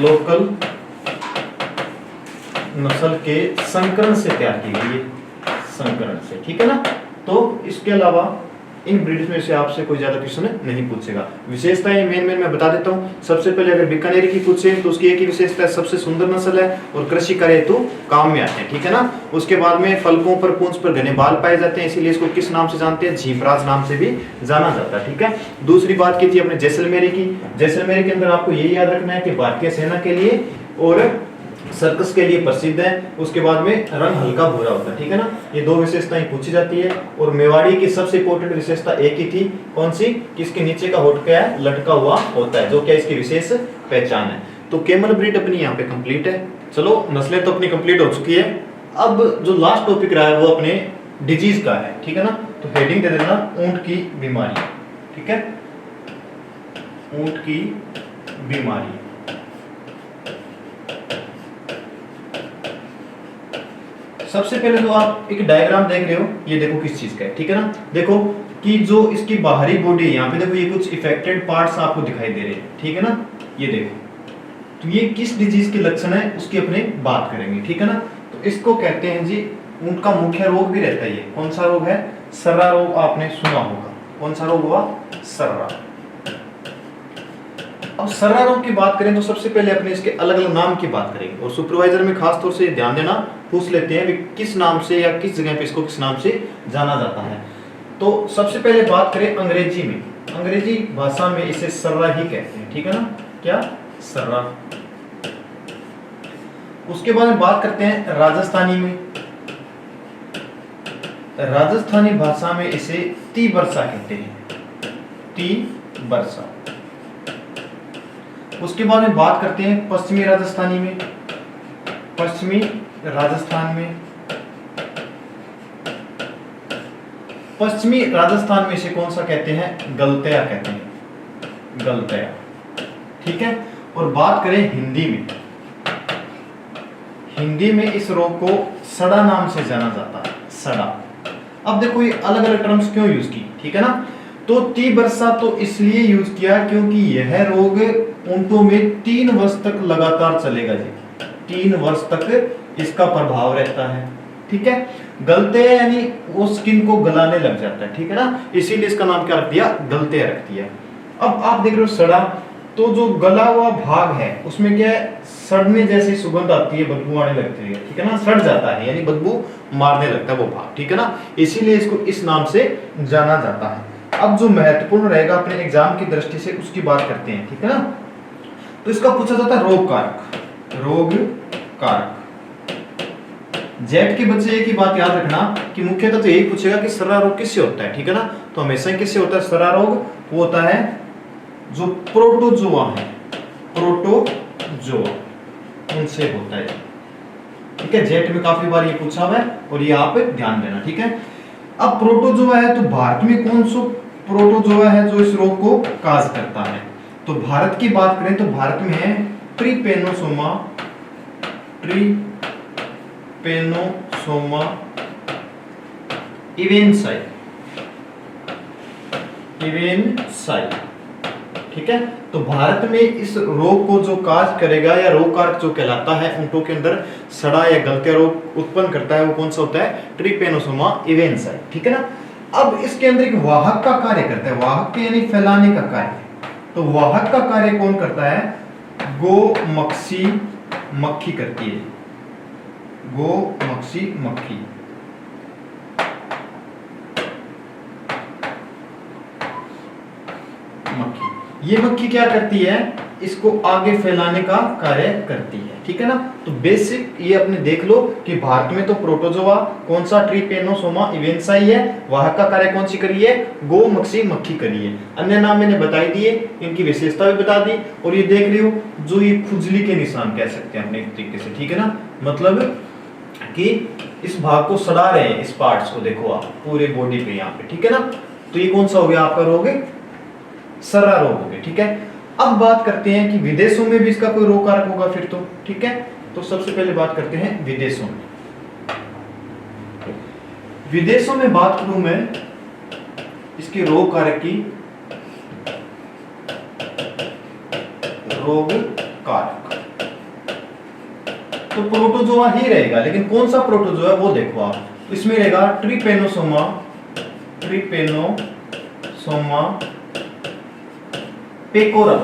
लोकल नस्ल के संकरण से तैयार की गई है, संकरण से, ठीक है ना। तो इसके अलावा इन ब्रीड्स में से आपसे कोई ज्यादा क्वेश्चन नहीं पूछेगा। विशेषताएं मेन मैं बता देता हूँ। सबसे पहले अगर बीकानेरी की पूछे तो उसकी एक ही विशेषता है, सबसे सुंदर नस्ल है और कृषि कार्य हेतु काम में आते हैं, ठीक है ना। उसके बाद में फलकों पर पूंछ पर घने बाल पाए जाते हैं, इसीलिए इसको किस नाम से जानते हैं, झीपराज नाम से भी जाना जाता है, ठीक है। दूसरी बात की थी अपने जैसलमेरी की। जैसलमेरी के अंदर आपको यही याद रखना है कि भारतीय सेना के लिए और सर्कस के लिए प्रसिद्ध है। उसके बाद में रंग हल्का भूरा होता है, ठीक है ना। ये दो विशेषताएं पूछी जाती है। और मेवाड़ी की सबसे इंपॉर्टेंट विशेषता एक ही थी, कौन सी, कि इसके नीचे का होठ क्या है, लटका हुआ होता है, जो क्या इसकी विशेष पहचान है। तो कैमल ब्रीड अपनी यहाँ पे कंप्लीट है। चलो नस्लें तो अपनी कंप्लीट हो चुकी है। अब जो लास्ट टॉपिक रहा है वो अपने डिजीज का है, ठीक है ना। तो हेडिंग दे देना ऊंट की बीमारी, ठीक है, ऊंट की बीमारी। सबसे पहले तो आप एक डायग्राम देख रहे हो, ये देखो किस चीज का है, ठीक है ना। देखो कि जो इसकी बाहरी बॉडी है, यहाँ पे देखो ये कुछ इफेक्टेड पार्ट्स आपको दिखाई दे रहे हैं, ठीक है ना। ये देखो, तो ये किस डिजीज के लक्षण है उसकी अपने बात करेंगे, ठीक है ना। तो इसको कहते हैं जी, उनका मुख्य रोग भी रहता है, ये कौन सा रोग है, सर्रा रोग। आपने सुना होगा, कौन सा रोग हुआ, सर्रा। अब सर्रा रोग की बात करें तो सबसे पहले अपने इसके अलग अलग नाम की बात करेंगे। और सुपरवाइजर में खास तौर से ध्यान देना, पूछ लेते हैं किस नाम से या किस जगह पे इसको किस नाम से जाना जाता है। तो सबसे पहले बात करें अंग्रेजी में, अंग्रेजी भाषा में इसे सर्रा ही कहते हैं, ठीक है ना, क्या, सर्रा। उसके बाद में बात करते हैं राजस्थानी में। राजस्थानी भाषा में इसे तीबरसा कहते हैं, तीबरसा। उसके बाद में बात करते हैं पश्चिमी राजस्थानी में। पश्चिमी राजस्थान में, पश्चिमी राजस्थान में इसे कौन सा कहते हैं, गलतया कहते हैं, गलतया, ठीक है। और बात करें हिंदी में, हिंदी में इस रोग को सड़ा नाम से जाना जाता है, सड़ा। अब देखो ये अलग अलग टर्म्स क्यों यूज की, ठीक है ना। तो तीबरसा तो इसलिए यूज किया क्योंकि यह रोग ऊंटों में 3 वर्ष तक लगातार चलेगा जी, 3 वर्ष तक इसका प्रभाव रहता है, ठीक है। गलते यानी वो स्किन को गलाने लग जाता है, ठीक है ना, इसीलिए इसका नाम क्या रख दिया, गलते रख दिया। अब आप देख रहे हो सड़ा, तो जो गला हुआ भाग है उसमें क्या है, सड़ने जैसी सुगंध आती है, बदबू आने लगती है, ठीक है ना, सड़ जाता है यानी बदबू मारने लगता है वो भाग, ठीक है ना, इसीलिए इसको इस नाम से जाना जाता है। अब जो महत्वपूर्ण रहेगा अपने एग्जाम की दृष्टि से उसकी बात करते हैं, ठीक है ना। तो इसका पूछा जाता है रोग कारक, रोग कारक। जेट के बच्चे एक ही बात याद रखना कि मुख्यतः तो यही पूछेगा कि सर्रा रोग किससे होता है, ठीक है ना। तो हमेशा किससे होता है सर्रा रोग, वो होता है जो प्रोटोजोआ है, प्रोटोजोआ, उनसे होता है, ठीक है। जेट में काफी बार ये पूछा हुआ है और ये आप ध्यान देना, ठीक है। अब प्रोटोजोआ है तो भारत में कौन सा प्रोटोजोआ है जो इस रोग को काज करता है। तो भारत की बात करें तो भारत में है ट्रिपेनोसोमा, ट्रिपेनोसोमा इवेंसाई, इवेंसाई, ठीक है। तो भारत में इस रोग को जो काज करेगा या रोग कारक जो कहलाता है ऊंटों के अंदर सड़ा या गलते रोग उत्पन्न करता है, वो कौन सा होता है, ट्रिपेनोसोमा इवेंसाई, ठीक है ना। अब इसके अंदर एक वाहक का कार्य करता है, वाहक यानी फैलाने का कार्य। तो वाहक का कार्य कौन करता है, गोमक्षी मक्खी करती है, गोमक्षी मक्खी। मक्खी, ये मक्खी क्या करती है, इसको आगे फैलाने का कार्य करती है, ठीक है ना। तो बेसिक ये अपने देख लो कि भारत में तो प्रोटोजोआ कौन सा, ट्रिपेनोसोमा इवेंसाई है, वाहक का कार्य कौन सी करी है, गोमक्षी मक्खी करी है। अन्य नाम मैंने बताई दिए, इनकी विशेषता भी बता दी। और ये देख रहे हो जो ये खुजली के निशान कह सकते हैं अपने तरीके से, ठीक है ना, मतलब कि इस भाग को सड़ा रहे हैं, इस पार्ट्स को देखो आप पूरे बॉडी पे यहाँ पे, ठीक है ना। तो ये कौन सा हो गया आपका रोग, सर्रा रोग हो गया, ठीक है। अब बात करते हैं कि विदेशों में भी इसका कोई रोग कारक होगा फिर तो, ठीक है। तो सबसे पहले बात करते हैं विदेशों में। विदेशों में बात करूं मैं इसके रोग कारक की, रोग कारक तो प्रोटोजोआ ही रहेगा, लेकिन कौन सा प्रोटोजोआ वो देखो आप। इसमें रहेगा ट्रिपेनोसोमा पेकोरम।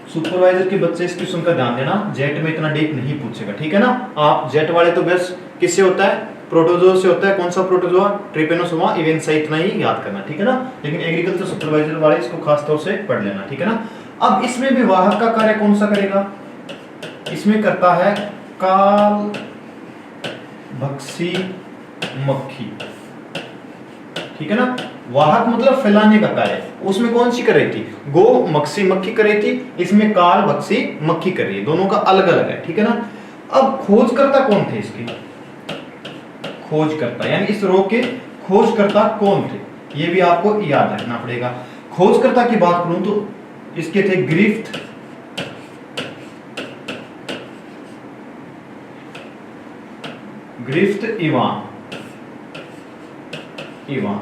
सुपरवाइजर के बच्चे इस क्वेश्चन का ध्यान देना, जेट में इतना डीप नहीं पूछेगा, ठीक है ना। आप जेट वाले तो बस किससे होता है, प्रोटोजोआ से होता है। कौन सा प्रोटोजोआ, ट्रिपेनोसोमा इवेंसा, इतना ही याद करना, ठीक है ना। लेकिन एग्रीकल्चर सुपरवाइजर वाले इसको खास तौर से पढ़ लेना, ठीक है ना। अब इसमें भी वाहक का कार्य कौन सा करेगा, इसमें करता है काल भक्षी मक्खी, ठीक है ना। वाहक मतलब फैलाने का कार्य, उसमें कौन सी कर रही थी, गो मक्खी मक्खी कर रही थी, इसमें काल भक्षी मक्खी कर रही है, दोनों का अलग अलग है, ठीक है ना। अब खोजकर्ता कौन थे इसके, खोजकर्ता यानी इस रोग के खोजकर्ता कौन थे, ये भी आपको याद रखना पड़ेगा। खोजकर्ता की बात करूं तो इसके थे ग्रिफ्थ इवान,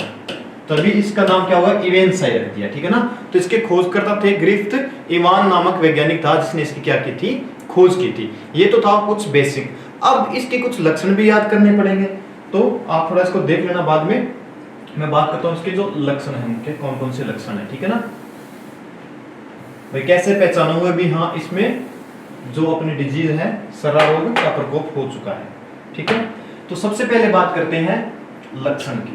तभी इसका नाम क्या होगा, इवेंसा रख दिया, ठीक है ना। तो इसके खोजकर्ता थे ग्रिफ्थ इवान नामक वैज्ञानिक था, जिसने इसकी क्या की थी, खोज की थी। ये तो था कुछ बेसिक। अब इसके कुछ लक्षण भी याद करने पड़ेंगे, तो आप थोड़ा इसको देख लेना, बाद में मैं बात करता हूं इसके जो लक्षण है उनके कौन कौन से लक्षण है, ठीक है ना। भाई कैसे पहचानोगे भी, हाँ इसमें जो अपनी डिजीज है सर्रा रोग का प्रकोप हो चुका है, ठीक है। तो सबसे पहले बात करते हैं लक्षण की।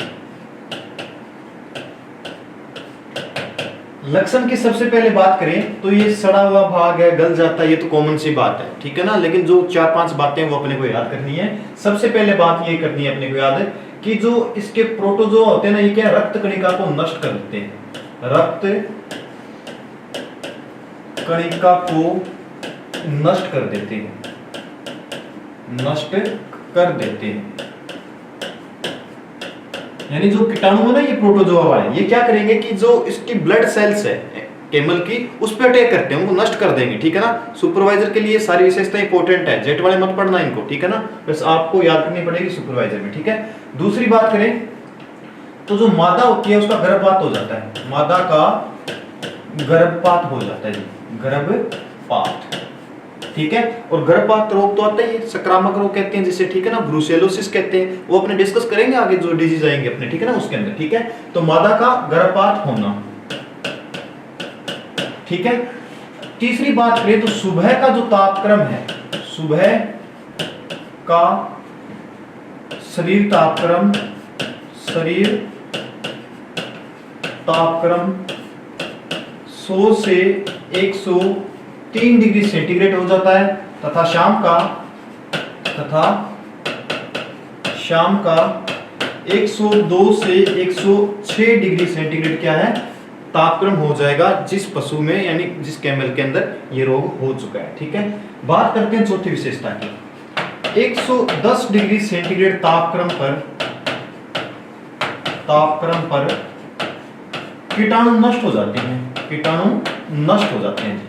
लक्षण की सबसे पहले बात करें तो ये सड़ा हुआ भाग है, गल जाता है, ये तो कॉमन सी बात है, ठीक है ना। लेकिन जो 4-5 बातें वो अपने को याद करनी है। सबसे पहले बात ये करनी है अपने को याद है कि जो इसके प्रोटोजोआ होते हैं ना, ये क्या रक्त कणिका को नष्ट कर देते हैं, रक्त कणिका को नष्ट कर देते हैं, नष्ट कर देते हैं। यानी जो कीटाणु है ना ये प्रोटोजोआ वाले, ये क्या करेंगे कि जो इसकी ब्लड सेल्स है कैमल की, उस पर अटैक करते हैं, उनको नष्ट कर देंगे, ठीक है ना। सुपरवाइजर के लिए सारी विशेषताएं इंपॉर्टेंट है, जेट वाले मत पढ़ना इनको, ठीक है ना। बस आपको याद करनी पड़ेगी सुपरवाइजर में, ठीक है। दूसरी बात करें तो जो मादा होती है उसका गर्भपात हो जाता है, मादा का गर्भपात हो जाता है, गर्भपात, ठीक है। और गर्भपात रोग तो आता ही है, संक्रामक रोग कहते हैं जिसे, ठीक है ना, ब्रूसेलोसिस कहते हैं, वो अपने डिस्कस करेंगे आगे जो डिजीज आएंगे अपने, ठीक है ना, उसके अंदर, ठीक है। तो मादा का गर्भपात होना, ठीक है। तीसरी बात करें तो सुबह का जो तापक्रम है, सुबह का शरीर तापक्रम 100 से 103 डिग्री सेंटीग्रेड हो जाता है, तथा शाम का 102 से 106 डिग्री सेंटीग्रेड क्या है, तापक्रम हो जाएगा जिस पशु में यानी जिस कैमल के अंदर ये रोग हो चुका है, ठीक है। बात करते हैं चौथी विशेषता की। 110 डिग्री सेंटीग्रेड तापक्रम पर कीटाणु नष्ट हो जाते हैं, कीटाणु नष्ट हो जाते हैं,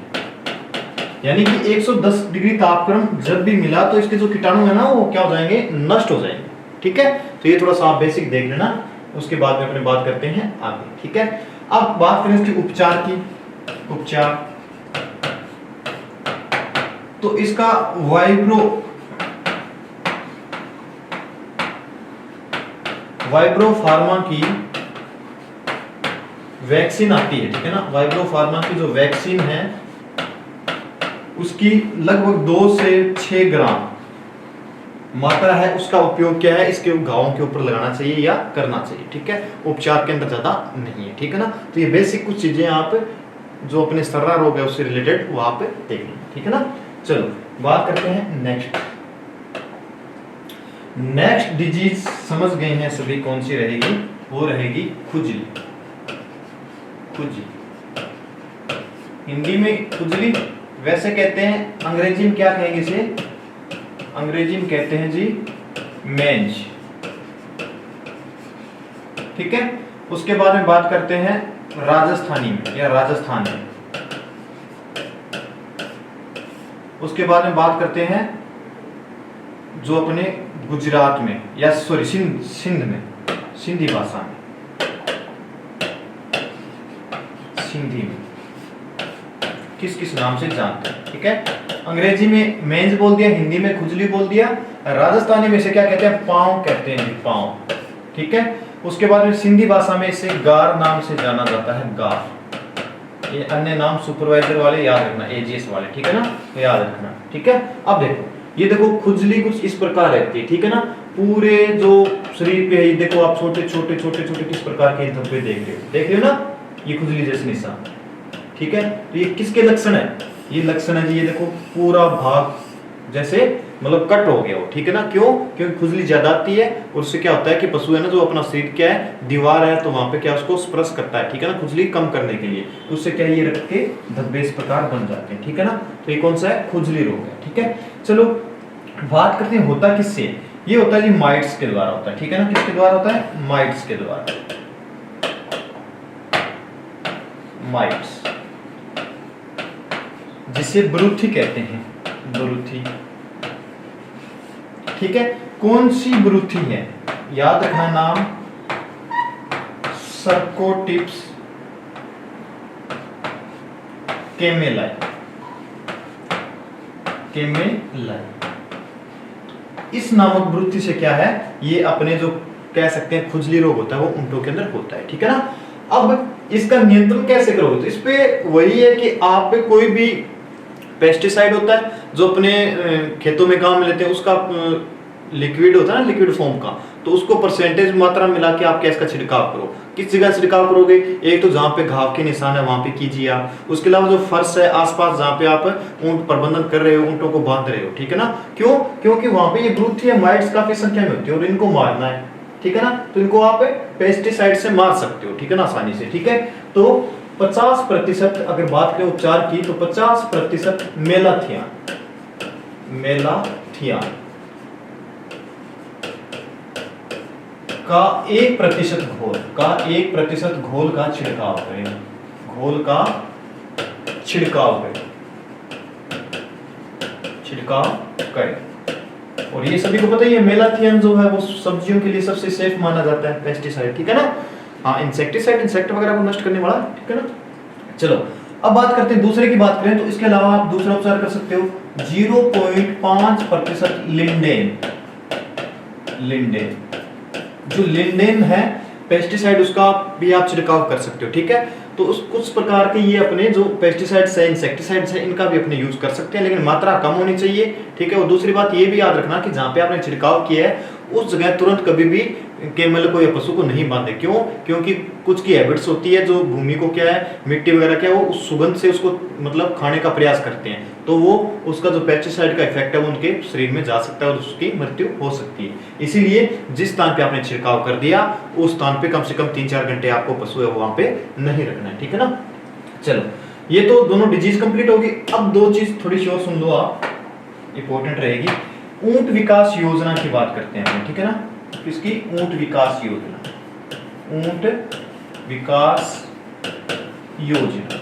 यानी कि 110 डिग्री तापक्रम जब भी मिला तो इसके जो कीटाणु है ना वो क्या हो जाएंगे, नष्ट हो जाएंगे, ठीक है। तो ये थोड़ा सा आप बेसिक देख लेना, उसके बाद में अपने बात करते हैं आगे, ठीक है। अब बात करें इसके उपचार की। उपचार तो इसका वाइब्रो फार्मा की वैक्सीन आती है, ठीक है ना। वाइब्रो फार्मा की जो वैक्सीन है उसकी लगभग 2 से 6 ग्राम मात्रा है, उसका उपयोग क्या है, इसके घावों के ऊपर लगाना चाहिए या करना चाहिए, ठीक है। उपचार के अंदर ज्यादा नहीं है, ठीक है ना। तो ये बेसिक कुछ चीजें आप जो अपने सर्रा रोग है उससे रिलेटेड वो आप देख लें, ठीक है ना। चलो बात करते हैं नेक्स्ट डिजीज समझ गए हैं सभी कौन सी रहेगी, वो रहेगी खुजली। हिंदी में खुजली वैसे कहते हैं, अंग्रेजी में क्या कहेंगे इसे, अंग्रेजी में कहते हैं जी मेंज, ठीक है। उसके बाद में बात करते हैं राजस्थानी में या राजस्थान में। उसके बाद में बात करते हैं जो अपने गुजरात में या सॉरी सिंध में, सिंधी भाषा में, सिंधी में किस किस नाम से जानते हैं, ठीक है। अंग्रेजी में मेंज बोल दिया, हिंदी में खुजली बोल दिया, राजस्थानी में इसे क्या कहते हैं, पांव कहते हैं जी, पांव। ठीक है, उसके बाद में सिंधी भाषा में इसे गार नाम से जाना जाता है, गार। ये अन्य नाम सुपरवाइजर वाले याद रखना, एजीएस वाले, ठीक है ना, तो याद रखना। ठीक है, अब देखो ये देखो खुजली कुछ इस प्रकार रहती है, ठीक है ना, पूरे जो शरीर पे है, ये देखो आप छोटे छोटे छोटे छोटे किस प्रकार के धब्बे देख रहे हो ना, ये खुजली जैसे निशान। ठीक है, तो ये किसके लक्षण है, ये लक्षण है जी, ये देखो पूरा भाग जैसे मतलब कट हो गया हो। ठीक है ना, क्यों, क्योंकि खुजली ज्यादा आती है और उससे क्या होता है कि पशु है ना जो अपना शरीर क्या है, दीवार है, तो वहां पे क्या उसको स्पर्श करता है। ठीक है ना, खुजली कम करने के लिए, तो उससे क्या ये रक्त के धब्बे इस प्रकार बन जाते हैं। ठीक है ना, तो ये कौन सा है, खुजली रोग है। ठीक है, चलो बात करते हैं होता किससे, ये होता है जी माइट्स के द्वारा होता है। ठीक है ना, किसके द्वारा होता है, माइट्स के द्वारा, माइट्स, जिसे ब्रूथी कहते हैं, ब्रूथी। ठीक है, कौन सी ब्रूथी है, याद रखना नाम, सर्कोटिप्स केमेलाई, केमेलाई। इस नामक ब्रूथी से क्या है, ये अपने जो कह सकते हैं खुजली रोग होता है वो ऊंटों के अंदर होता है। ठीक है ना, अब इसका नियंत्रण कैसे करोगे, तो इस पे वही है कि आप पे कोई भी पेस्टिसाइड होता है जो अपने खेतों में काम में लेते हैं, उसका लिक्विड होता है ना, लिक्विड फॉर्म का, तो उसको परसेंटेज मात्रा मिला के आप क्या इसका छिड़काव करो। किस जगह छिड़काव करोगे, एक तो जहाँ पे घाव के निशान है वहां पे कीजिए आप, उसके अलावा जो फर्श है आसपास जहाँ पे आप ऊंट प्रबंधन कर रहे हो, ऊंटों को बांध रहे हो। ठीक है ना, क्यों, क्योंकि वहां पे ये ब्रूथी है, माइट्स काफी संख्या में होती है और इनको मारना है। ठीक है ना, तो इनको आप पेस्टिसाइड से मार सकते हो। ठीक है ना, आसानी से। ठीक है, तो 50% अगर बात करें उपचार की, तो 50% मेलाथियान, मेलाथियान का 1% घोल का 1% घोल का छिड़काव करें, घोल का छिड़काव करें, छिड़काव करें। और ये सभी को पता ही है, मेलाथियन जो है वो सब्जियों के लिए सबसे सेफ माना जाता है पेस्टिसाइड। ठीक है ना, हाँ, इंसेक्टिसाइड, इंसेक्ट वगैरह को नष्ट करने वाला। ठीक है ना, चलो अब बात करते हैं दूसरे की बात करें, तो इसके अलावा आप दूसरा उपचार कर सकते हो 0.5% लिंडेन, लिंडेन, जो लिंडेन है पेस्टिसाइड, उसका भी आप छिड़काव कर सकते हो। ठीक है, तो उस कुछ प्रकार के ये अपने जो पेस्टिसाइड्स है, इंसेक्टिसाइड्स है, इनका भी अपने यूज कर सकते हैं, लेकिन मात्रा कम होनी चाहिए। ठीक है, और दूसरी बात ये भी याद रखना कि जहां पे आपने छिड़काव किया है उस जगह तुरंत कभी भी केमल को या पशु को नहीं बांधे। क्यों, क्योंकि कुछ की हैबिट्स होती है जो भूमि को क्या है, मिट्टी वगैरह क्या है, वो उस सुगंध से उसको मतलब खाने का प्रयास करते हैं, तो वो उसका जो पेस्टिसाइड का इफेक्ट है वो उनके शरीर में जा सकता है और उसकी मृत्यु हो सकती है। इसीलिए जिस स्थान पे आपने छिड़काव कर दिया उस स्थान पे कम से कम 3-4 घंटे आपको पशु है वहां पे नहीं रखना है। ठीक है ना, चलो ये तो दोनों डिजीज कंप्लीट होगी। अब दो चीज थोड़ी सी और सुन लो आप, इंपॉर्टेंट रहेगी। ऊंट विकास योजना की बात करते हैं। ठीक है ना, इसकी ऊंट विकास योजना, ऊंट विकास योजना,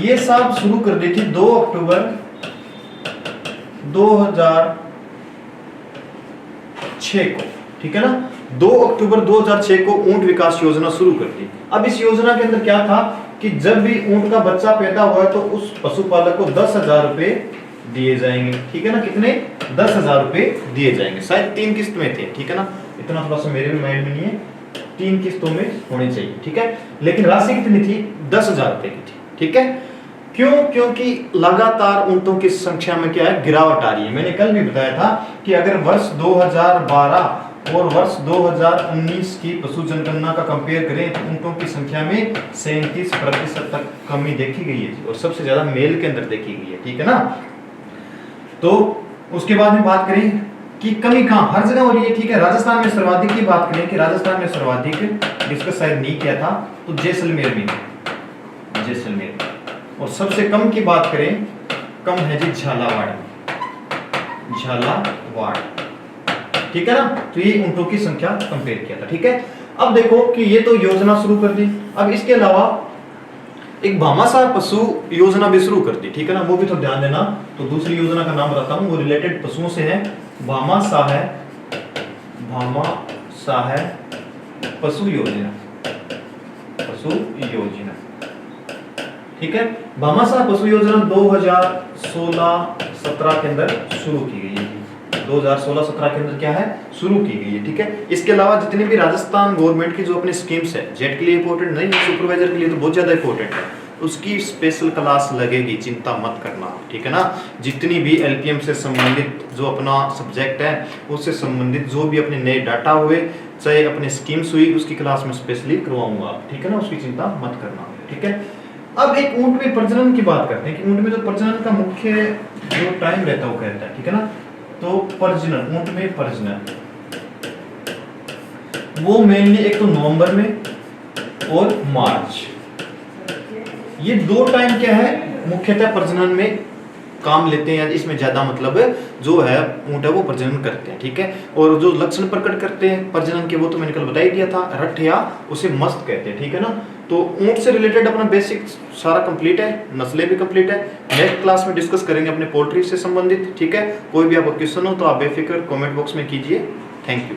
ये सब शुरू कर दी थी 2 अक्टूबर 2006 को। ठीक है ना, 2 अक्टूबर 2006 को ऊंट विकास योजना शुरू कर दी। अब इस योजना के अंदर क्या था कि जब भी ऊंट का बच्चा पैदा हुआ तो उस पशुपालक को 10,000 रुपए दिए जाएंगे। ठीक है ना, कितने, 10,000 रुपए दिए जाएंगे। शायद 3 किस्त में थे। ठीक है ना, इतना थोड़ा सा मेरे माइंड में नहीं है, 3 किस्तों में होने चाहिए। ठीक है, लेकिन राशि कितनी थी, 10,000 रुपए की थी। ठीक है, क्यों, क्योंकि लगातार ऊंटों की संख्या में क्या है, गिरावट आ रही है। मैंने कल भी बताया था कि अगर वर्ष 2012 और वर्ष 2019 की पशु जनगणना का कंपेयर करें तो ऊंटों की संख्या में 37% तक कमी देखी गई है और सबसे ज्यादा मेल के अंदर देखी गई है। ठीक है ना, तो उसके बाद में बात करें कि कमी कहां, हर जगह हो रही है। ठीक है, राजस्थान में सर्वाधिक की बात करें कि राजस्थान में सर्वाधिक डिस्कस शायद नहीं किया था, तो जैसलमेर में, जैसलमेर। और सबसे कम की बात करें, कम है जी झालावाड़, झालावाड़। ठीक है ना, तो ये ऊंटों की संख्या कंपेयर किया था। ठीक है, अब देखो कि ये तो योजना शुरू कर दी। अब इसके अलावा एक भामाशाह पशु योजना भी शुरू कर दी। ठीक है ना, वो भी तो ध्यान देना। तो दूसरी योजना का नाम बताता हूँ, वो रिलेटेड पशुओं से है, भामाशाह, भामाशाह पशु योजना, पशु योजना। ठीक है, भामाशाह पशु योजना 2016-17 के अंदर शुरू की गई है। 2016-17 के अंदर क्या है, शुरू की गई है, ठीक है। इसके अलावा जितनी भी राजस्थान गवर्नमेंट की जो अपनी स्कीम्स है, जेट के लिए इंपॉर्टेंट नहीं, सुपरवाइजर के लिए तो बहुत ज्यादा इंपॉर्टेंट है, उसकी स्पेशल क्लास लगेगी, चिंता मत करना, ठीक है ना। जितनी भी एलपीएम से संबंधित जो अपना सब्जेक्ट है उससे संबंधित जो भी अपने नए डाटा हुए, चाहे अपने स्कीम्स हुई, उसकी क्लास में स्पेशली करवाऊंगा, ठीक है ना, उसकी चिंता मत करना, ठीक है। अब एक ऊंट में प्रजनन की बात करते हैं कि ऊंट में जो प्रजनन का मुख्य जो टाइम रहता है वो कहता है, ठीक है ना। तो प्रजनन, ऊंट में प्रजनन वो मेनली एक तो नवंबर में और मार्च, ये दो टाइम क्या है मुख्यतः प्रजनन में काम लेते हैं, इसमें ज्यादा मतलब जो है ऊंट है वो प्रजनन करते हैं, ठीक है। और जो लक्षण प्रकट करते हैं प्रजनन के वो तो मैंने कल बता ही दिया था, रट या उसे मस्त कहते हैं, ठीक है ना। तो ऊंट से रिलेटेड अपना बेसिक सारा कंप्लीट है, नस्लें भी कंप्लीट है। नेक्स्ट क्लास में डिस्कस करेंगे अपने पोल्ट्री से संबंधित, ठीक है। कोई भी आपको क्वेश्चन हो तो आप बेफिक्र कमेंट बॉक्स में कीजिए। Thank you.